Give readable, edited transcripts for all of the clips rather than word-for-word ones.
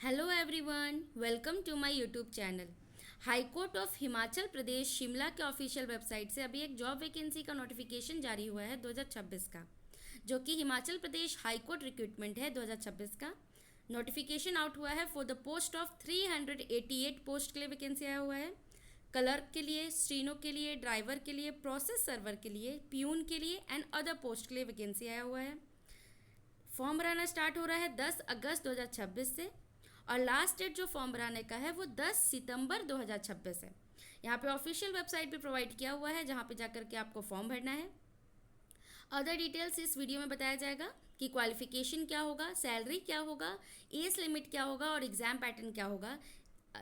Hello everyone, welcome to my YouTube channel. High court of Himachal Pradesh Shimla के official website से अभी एक जॉब वैकेंसी का नोटिफिकेशन जारी हुआ है 2026 का, जो कि Himachal Pradesh high court recruitment है 2026 का। नोटिफिकेशन आउट हुआ है for the post of 388 post के लिए वैकेंसी आया हुआ है। क्लर्क के लिए, स्टीनो के लिए, ड्राइवर के लिए, प्रोसेस सर्वर के लिए, प्यून के लिए एंड अदर पोस्ट के लिए वैकेंसी आया हुआ है। फॉर्म भराना स्टार्ट हो रहा है 10 अगस्त 2026 से और लास्ट डेट जो फॉर्म भराने का है वो 10 सितंबर 2026 है। यहाँ पे ऑफिशियल वेबसाइट भी प्रोवाइड किया हुआ है जहाँ पे जाकर के आपको फॉर्म भरना है। अदर डिटेल्स इस वीडियो में बताया जाएगा कि क्वालिफिकेशन क्या होगा, सैलरी क्या होगा, एज लिमिट क्या होगा और एग्ज़ाम पैटर्न क्या होगा।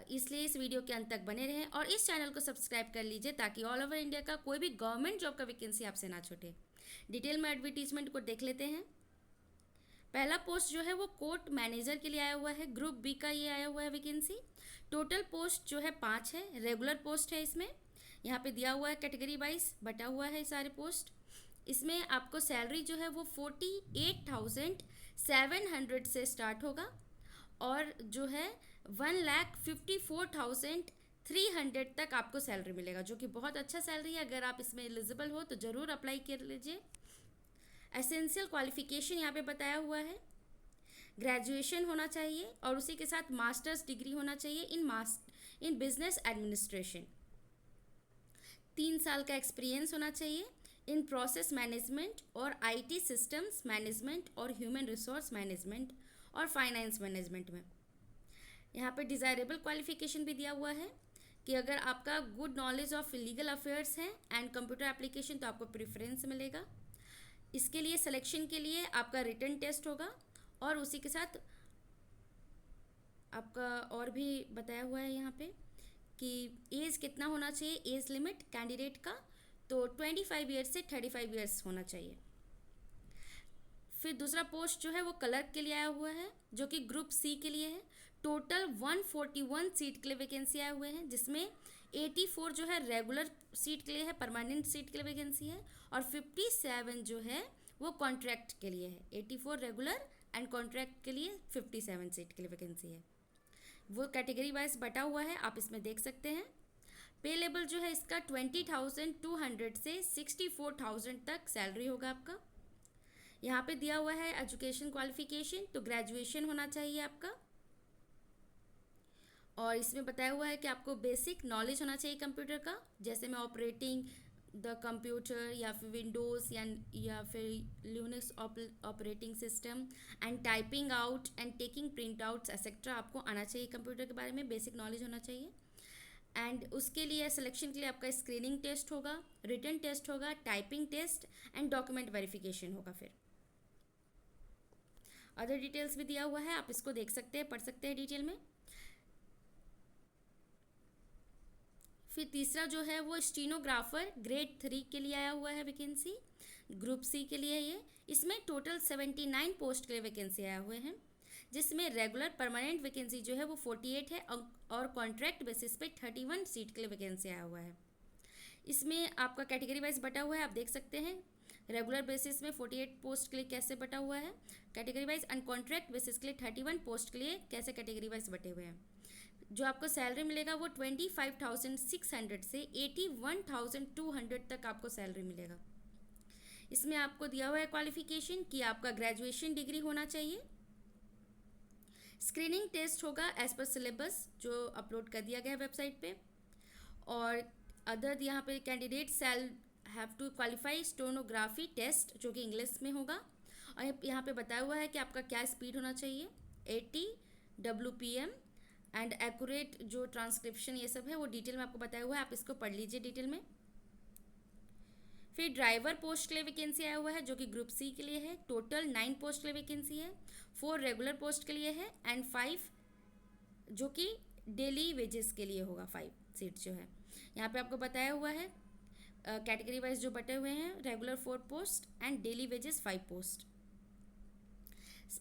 इसलिए इस वीडियो के अंत तक बने रहें और इस चैनल को सब्सक्राइब कर लीजिए ताकि ऑल ओवर इंडिया का कोई भी गवर्नमेंट जॉब का वैकेंसी आपसे ना छूटे। डिटेल में एडवर्टीजमेंट को देख लेते हैं। पहला पोस्ट जो है वो कोर्ट मैनेजर के लिए आया हुआ है, ग्रुप बी का ये आया हुआ है वैकेंसी। टोटल पोस्ट जो है 5 है, रेगुलर पोस्ट है। इसमें यहाँ पे दिया हुआ है कैटेगरी वाइज बटा हुआ है सारे पोस्ट। इसमें आपको सैलरी जो है वो 48,700 से स्टार्ट होगा और जो है 1,54,300 तक आपको सैलरी मिलेगा, जो कि बहुत अच्छा सैलरी है। अगर आप इसमें एलिजिबल हो तो ज़रूर अप्लाई कर लीजिए। एसेंशियल क्वालिफिकेशन यहाँ पे बताया हुआ है, ग्रेजुएशन होना चाहिए और उसी के साथ मास्टर्स डिग्री होना चाहिए इन बिजनेस एडमिनिस्ट्रेशन। 3 साल का एक्सपीरियंस होना चाहिए इन प्रोसेस मैनेजमेंट और आईटी सिस्टम्स मैनेजमेंट और ह्यूमन रिसोर्स मैनेजमेंट और फाइनेंस मैनेजमेंट में। यहाँ पे डिज़ायरेबल क्वालिफिकेशन भी दिया हुआ है कि अगर आपका good knowledge of legal affairs है एंड कंप्यूटर एप्लीकेशन तो आपको प्रेफरेंस मिलेगा। इसके लिए सिलेक्शन के लिए आपका रिटन टेस्ट होगा और उसी के साथ आपका और भी बताया हुआ है यहाँ पे कि एज कितना होना चाहिए, एज लिमिट कैंडिडेट का तो 25 ईयर्स से 35 ईयर्स होना चाहिए। फिर दूसरा पोस्ट जो है वो क्लर्क के लिए आया हुआ है जो कि ग्रुप सी के लिए है। टोटल 141 सीट के लिए वैकेंसी आए हुए हैं, जिसमें 84 जो है रेगुलर सीट के लिए है, परमानेंट सीट के लिए वैकेंसी है और 57 जो है वो कॉन्ट्रैक्ट के लिए है। 84 रेगुलर एंड कॉन्ट्रैक्ट के लिए 57 सीट के लिए वैकेंसी है। वो कैटेगरी वाइज बटा हुआ है, आप इसमें देख सकते हैं। पे लेवल जो है इसका 20,200 से 64,000 तक सैलरी होगा आपका। यहाँ पे दिया हुआ है एजुकेशन क्वालिफिकेशन, तो ग्रेजुएशन होना चाहिए आपका और इसमें बताया हुआ है कि आपको बेसिक नॉलेज होना चाहिए कंप्यूटर का, जैसे मैं ऑपरेटिंग द कंप्यूटर या फिर विंडोज़ या फिर Linux operating system and typing out and taking print outs etcetera आपको आना चाहिए। कंप्यूटर के बारे में बेसिक नॉलेज होना चाहिए। एंड उसके लिए सिलेक्शन के लिए आपका स्क्रीनिंग टेस्ट होगा, रिटन टेस्ट होगा, typing test and document verification होगा। फिर अदर डिटेल्स भी दिया हुआ है, आप इसको देख सकते हैं, पढ़ सकते हैं डिटेल में। फिर तीसरा जो है वो स्टीनोग्राफर ग्रेड 3 के लिए आया हुआ है वैकेंसी, ग्रुप सी के लिए ये। इसमें टोटल 79 पोस्ट के लिए वैकेंसी आए हुए हैं, जिसमें रेगुलर परमानेंट वैकेंसी जो है वो 48 है और कॉन्ट्रैक्ट बेसिस पे 31 सीट के लिए वैकेंसी आया हुआ है। इसमें आपका कैटेगरी वाइज बटा हुआ है, आप देख सकते हैं। रेगुलर बेसिस में 48 पोस्ट के लिए कैसे बटा हुआ है category wise, and contract basis के लिए 31 पोस्ट के लिए कैसे कैटेगरी वाइज बटे हुए हैं। जो आपको सैलरी मिलेगा वो 25,600 से 81,200 तक आपको सैलरी मिलेगा। इसमें आपको दिया हुआ है क्वालिफिकेशन कि आपका ग्रेजुएशन डिग्री होना चाहिए। स्क्रीनिंग टेस्ट होगा एज पर सिलेबस जो अपलोड कर दिया गया है वेबसाइट पे। और अदर यहाँ पे candidate shall have to qualify stenography test जो कि इंग्लिश में होगा। और यहाँ पे बताया हुआ है कि आपका क्या स्पीड होना चाहिए, 80 WPM एंड एक्यूरेट जो ट्रांसक्रिप्शन ये सब है वो डिटेल में आपको बताया हुआ है, आप इसको पढ़ लीजिए डिटेल में। फिर ड्राइवर पोस्ट के लिए वैकेंसी आया हुआ है जो कि ग्रुप सी के लिए है। टोटल 9 पोस्ट के लिए वैकेंसी है, 4 रेगुलर पोस्ट के लिए है एंड 5 जो कि डेली वेजेस के लिए होगा। 5 सीट जो है यहाँ पे आपको बताया हुआ है कैटेगरी वाइज जो बटे हुए हैं, regular 4 post and daily wages 5 post.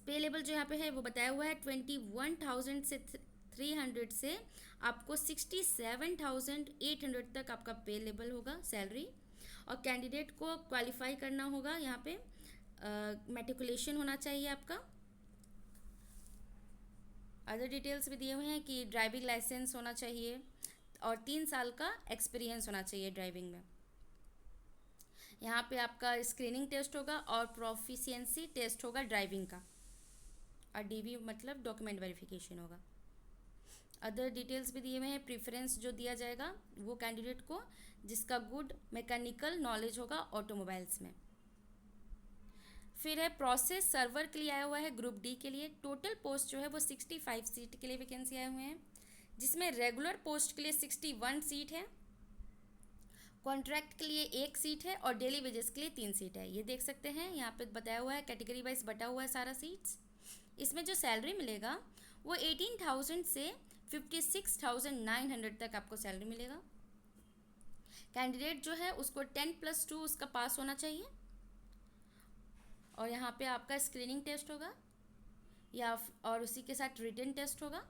पे लेवल जो यहाँ पे है वो बताया हुआ है 21,000 से 300 से आपको 67,800 तक आपका पे लेवल होगा सैलरी। और कैंडिडेट को क्वालिफाई करना होगा, यहाँ पे मैट्रिकुलेशन होना चाहिए आपका। अदर डिटेल्स भी दिए हुए हैं कि ड्राइविंग लाइसेंस होना चाहिए और 3 साल का एक्सपीरियंस होना चाहिए ड्राइविंग में। यहाँ पे आपका स्क्रीनिंग टेस्ट होगा और प्रोफिशिएंसी टेस्ट होगा ड्राइविंग का, और डीवी मतलब डॉक्यूमेंट वेरिफिकेशन होगा। अदर डिटेल्स भी दिए हुए हैं। प्रेफरेंस जो दिया जाएगा वो कैंडिडेट को जिसका गुड मैकेनिकल नॉलेज होगा ऑटोमोबाइल्स में। फिर है प्रोसेस सर्वर के लिए आया हुआ है ग्रुप डी के लिए। टोटल पोस्ट जो है वो 65 सीट के लिए वैकेंसी आए हुए हैं, जिसमें रेगुलर पोस्ट के लिए 61 सीट है, कॉन्ट्रैक्ट के लिए 1 सीट है और डेली वेजेस के लिए 3 सीट है। ये देख सकते हैं यहाँ पे बताया हुआ है, कैटेगरी वाइज बटा हुआ है सारा सीट्स। इसमें जो सैलरी मिलेगा वो 18,000 से 56,900 तक आपको सैलरी मिलेगा। कैंडिडेट जो है उसको 10+2 उसका पास होना चाहिए, और यहाँ पे आपका स्क्रीनिंग टेस्ट होगा या और उसी के साथ रिटन टेस्ट होगा।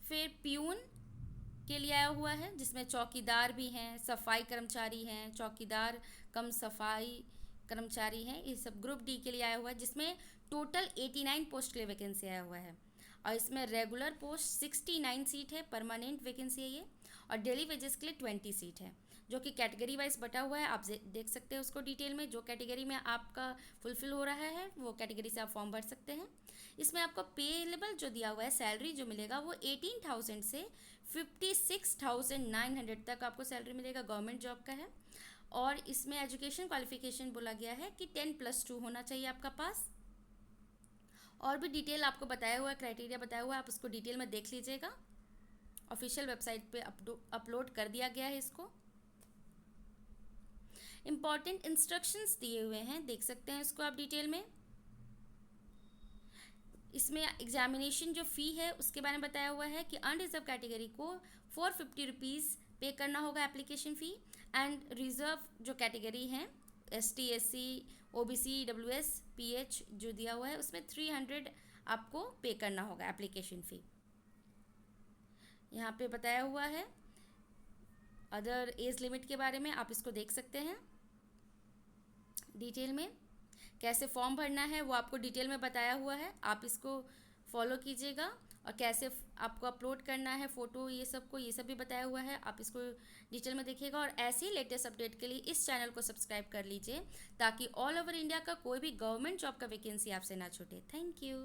फिर प्यून के लिए आया हुआ है, जिसमें चौकीदार भी हैं, सफाई कर्मचारी हैं, चौकीदार कम सफाई कर्मचारी हैं, ये सब ग्रुप डी के लिए आया हुआ है, जिसमें टोटल 89 पोस्ट के लिए वैकेंसी आया हुआ है। और इसमें रेगुलर पोस्ट 69 सीट है, परमानेंट वैकेंसी है ये, और डेली वेजेस के लिए 20 सीट है, जो कि कैटेगरी वाइज बटा हुआ है। आप देख सकते हैं उसको डिटेल में, जो कैटेगरी में आपका फुलफिल हो रहा है वो कैटेगरी से आप फॉर्म भर सकते हैं। इसमें आपको पे लेवल जो दिया हुआ है, सैलरी जो मिलेगा वो 18,000 से 56,900 तक आपको सैलरी मिलेगा, गवर्नमेंट जॉब का है। और इसमें एजुकेशन क्वालिफिकेशन बोला गया है कि 10+2 होना चाहिए आपका पास। और भी डिटेल आपको बताया हुआ है, क्राइटेरिया बताया हुआ है, आप उसको डिटेल में देख लीजिएगा। ऑफिशियल वेबसाइट पे अपलोड कर दिया गया है इसको। इम्पॉर्टेंट इंस्ट्रक्शंस दिए हुए हैं, देख सकते हैं इसको आप डिटेल में। इसमें एग्जामिनेशन जो फ़ी है उसके बारे में बताया हुआ है कि अनरिजर्व कैटेगरी को 450 रुपीज़ पे करना होगा एप्लीकेशन फ़ी, एंड रिजर्व जो कैटेगरी हैं ST SC OBC WS PH जो दिया हुआ है उसमें 300 आपको पे करना होगा एप्लीकेशन फ़ी, यहाँ पे बताया हुआ है। अदर एज लिमिट के बारे में आप इसको देख सकते हैं डिटेल में। कैसे फॉर्म भरना है वो आपको डिटेल में बताया हुआ है, आप इसको फॉलो कीजिएगा। और कैसे आपको अपलोड करना है फ़ोटो, ये सब भी बताया हुआ है, आप इसको डिटेल में देखिएगा। और ऐसे ही लेटेस्ट अपडेट के लिए इस चैनल को सब्सक्राइब कर लीजिए, ताकि ऑल ओवर इंडिया का कोई भी गवर्नमेंट जॉब का वैकेंसी आपसे ना छूटे। Thank you.